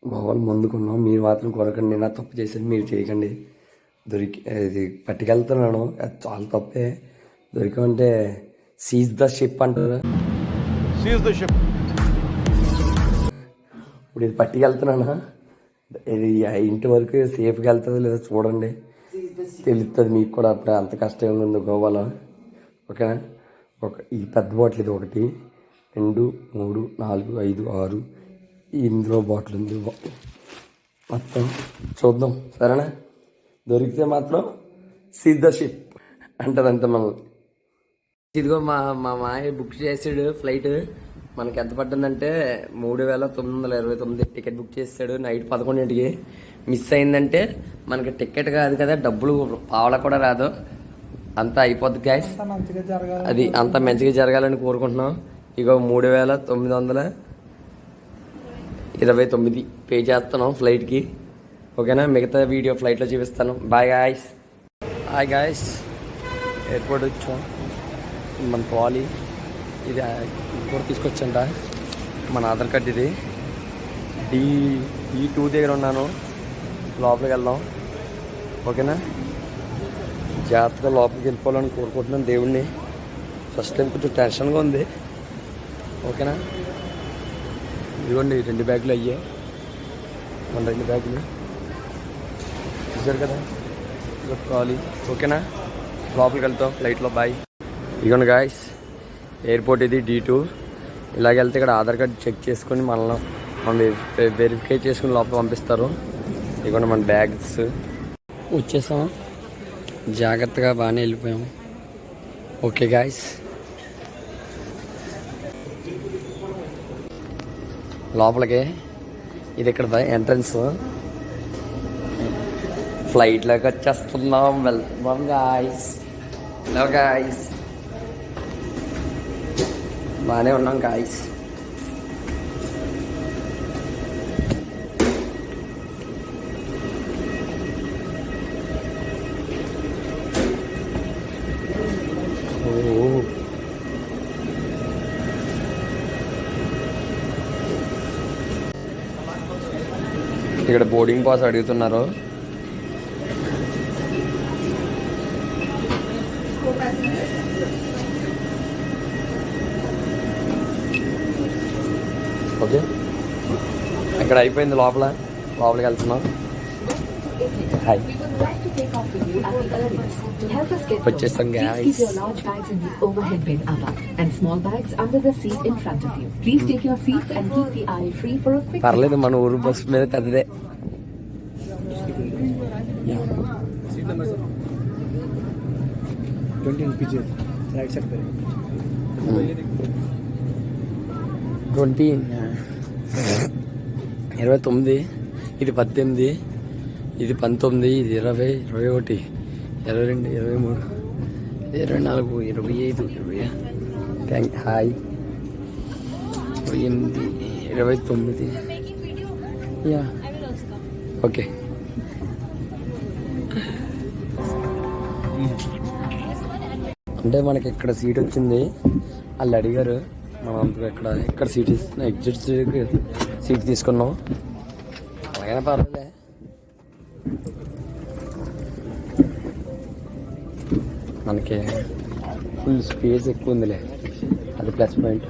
బావాలు ముందుకున్నాం, మీరు మాత్రం కొనకండి. నా తప్పు చేసేది మీరు చేయకండి. ఇది పట్టుకెళ్తున్నాను, అది చాలా తప్పే. దొరికామంటే సీజ్ ద షిప్ అంటారు. ఇప్పుడు ఇది పట్టుకెళ్తున్నాను, ఇది ఇంటి వరకు సేఫ్గా వెళ్తుందో లేదో చూడండి, తెలుస్తుంది మీకు కూడా. అప్పుడు అంత కష్టం ఉందో గోవాలో. ఓకేనా? ఈ పెద్ద బాటిల్ ఇది 1 2 3 4 5 6, ఇందులో బాటిల్ ఉంది మొత్తం. చూద్దాం, సరేనా? దొరికితే మాత్రం సీజ్ ద షిప్ అంటదంతే మనల్ని. ఇదిగో మా మా మాయ బుక్ చేసాడు ఫ్లైట్. మనకి ఎంత పట్టిందంటే 3929 టికెట్ బుక్ చేసాడు. నైట్ 11ంటికి మిస్ అయిందంటే మనకి టికెట్ కాదు కదా, డబ్బులు పావలా కూడా రాదు. అంతా అయిపోద్ది గ్యాస్. అది అంత మంచిగా జరగాలని కోరుకుంటున్నాం. ఇగో 3929 పే చేస్తున్నాం ఫ్లైట్కి. ఓకేనా? మిగతా వీడియో ఫ్లైట్లో చూపిస్తాను. Bye guys. Hi guys, airport వచ్చాం. మన ట్రాలీ ఇది కూడా తీసుకొచ్చంట. మన ఆధార్ కార్డ్ ఇది. D2 దగ్గర ఉన్నాను. లోపలికి వెళ్దాం. ఓకేనా? జాగ్రత్తగా లోపలికి వెళ్ళిపోవాలని కోరుకుంటున్నాను దేవుణ్ణి. ఫస్ట్ టైం కొంచెం టెన్షన్గా ఉంది. ఓకేనా? ఇదిగోండి 2 బ్యాగులు అయ్యాయి. మన 2 బ్యాగులు చూసారు కదా, ట్రాలీ. ఓకేనా? లోపలికి వెళ్తాం ఫ్లైట్లో. బాయ్. ఇదిగోండి గాయస్, ఎయిర్పోర్ట్ ఇది D2. ఇలాగెళ్తే ఇక్కడ ఆధార్ కార్డ్ చెక్ చేసుకొని మనం వెరిఫై చేసుకుని లోపల పంపిస్తారు. ఇదిగోండి మన బ్యాగ్స్. వచ్చేసాం, జాగ్రత్తగా బాగానే వెళ్ళిపోయాం. ఓకే గాయస్, లోపలికి ఇది ఇక్కడ ఎంట్రన్స్. ఫ్లైట్లోకి వచ్చేస్తున్నాం. వెళ్తున్నాం గాయస్. హలో గాయస్, బాగానే ఉన్నాం గాయస్. ఇక్కడ బోర్డింగ్ పాస్ అడుగుతున్నారు. ఓకే, ఇక్కడ అయిపోయింది. లోపలికి వెళ్తున్నాం. హాయ్, వచ్చేస్తాం గాయ్స్. పర్లేదు, మన ఊరు బస్ మీద పెద్దదే. ట్వంటీ 29, ఇది 18, ఇది 19, ఇది 20, 21, 22, 23, 24, 25, 20. హాయ్, 28, 29. Yeah, okay. అంటే మనకి ఇక్కడ సీట్ వచ్చింది. వాళ్ళు అడిగారు, మనం ఇక్కడ సీట్ ఇస్తున్నా. ఎగ్జిట్ సీట్ తీసుకున్నాం. అలాగైనా పర్వాలే. మనకి ఫుల్ స్పేస్ ఎక్కువ ఉందిలే, అది ప్లస్ పాయింట్.